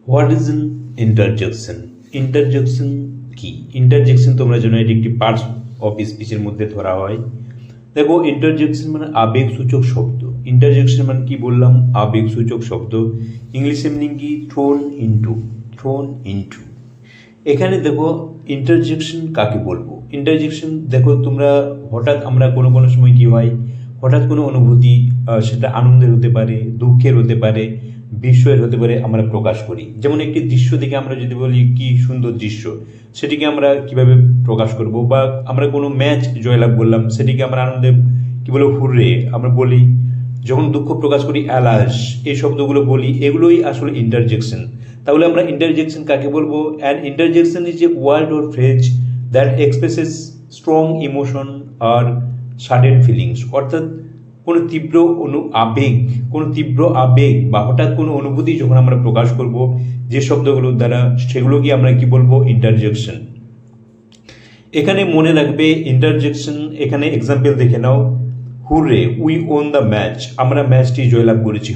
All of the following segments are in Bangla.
What is an interjection? Interjection কি? ইন্টারজেকশন তোমরা জানো এটি একটি পার্টস অফ স্পিচের মধ্যে ধরা হয়। দেখো, ইন্টারজেকশন মানে আবেগসূচক শব্দ। ইন্টারজেকশন মানে কি বললাম? আবেগসূচক শব্দ। ইংলিশে মিনিং কি? Thrown into. এখানে দেখো ইন্টারজেকশন কাকে বলবো? ইন্টারজেকশন দেখো, তোমরা হঠাৎ আমরা কোনো সময় কি হয়, হঠাৎ কোনো অনুভূতি, সেটা আনন্দের হতে পারে, দুঃখের হতে পারে, বিস্ময়ের হতে পারে, আমরা প্রকাশ করি। যেমন একটি দৃশ্য দেখে আমরা যদি বলি কি সুন্দর দৃশ্য, সেটিকে আমরা কিভাবে প্রকাশ করব? বা আমরা কোনো ম্যাচ জয়লাভ করলাম, সেটিকে আমরা আনন্দে কি বলবো? হুররে আমরা বলি। যখন দুঃখ প্রকাশ করি অ্যালাস, এই শব্দগুলো বলি, এগুলোই আসলে ইন্টারজেকশন। তাহলে আমরা ইন্টারজেকশন কাকে বলবো? And interjection is a word or phrase that expresses strong emotion আর সাডেন ফিলিংস। অর্থাৎ কোনো তীব্র আবেগ বা হঠাৎ কোনো অনুভূতি যখন আমরা প্রকাশ করব যে শব্দগুলোর দ্বারা, সেগুলোকে আমরা কি বলবো? ইন্টারজেকশন। এখানে মনে রাখবে ইন্টারজেকশন, এখানে এক্সাম্পল দেখে নাও। Hurray, we won the match, আমরা ম্যাচটি জয়লাভ করেছি।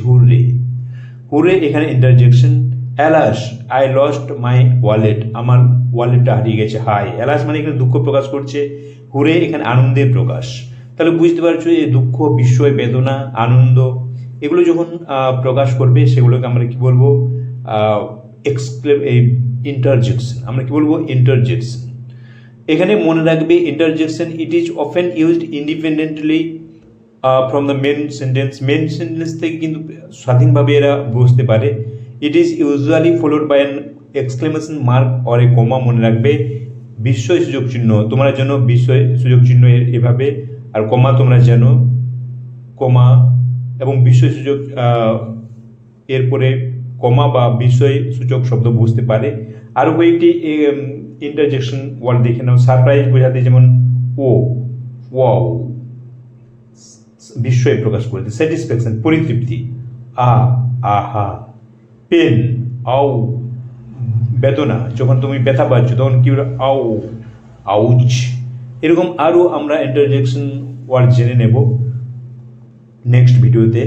হুররে এখানে interjection. Alas, I lost my wallet, আমার ওয়ালেটটা হারিয়ে গেছে। অ্যালাস মানে এখানে দুঃখ প্রকাশ করছে, হুরে এখানে আনন্দের প্রকাশ। তাহলে বুঝতে পারছো এই দুঃখ, বিস্ময়, বেদনা, আনন্দ, এগুলো যখন প্রকাশ করবে সেগুলোকে আমরা কি বলবো? ইন্টারজেকশন। আমরা কি বলবো? ইন্টারজেকশন। এখানে মনে রাখবে interjection it is often used independently from the main sentence থেকে কিন্তু স্বাধীনভাবে এরা বুঝতে পারে। It is usually followed by an exclamation mark or a comma. মনে রাখবে বিস্ময় সূচক চিহ্ন তোমরা জানো, বিস্ময় সূচক চিহ্ন এভাবে, আর কমা তোমরা জানো, কমা এবং বিস্ময় সূচক এরপরে কমা বা বিস্ময় সূচক শব্দ বুঝতে পারে। আরও কয়েকটি ইন্টারজেকশন ওয়ার্ড দেখে নাও। সারপ্রাইজ বোঝাতে যেমন ও, ওয়াও, বিস্ময় প্রকাশ করতে। স্যাটিসফ্যাকশন, পরিতৃপ্তি, আহা। পেন, আউ, বেদনা, যখন তুমি ব্যথা পাচ্ছ তখন কি বলো? আউচ। এরকম আরও আমরা ইন্টারজেকশন ওয়ার্ড জেনে নেব নেক্সট ভিডিওতে।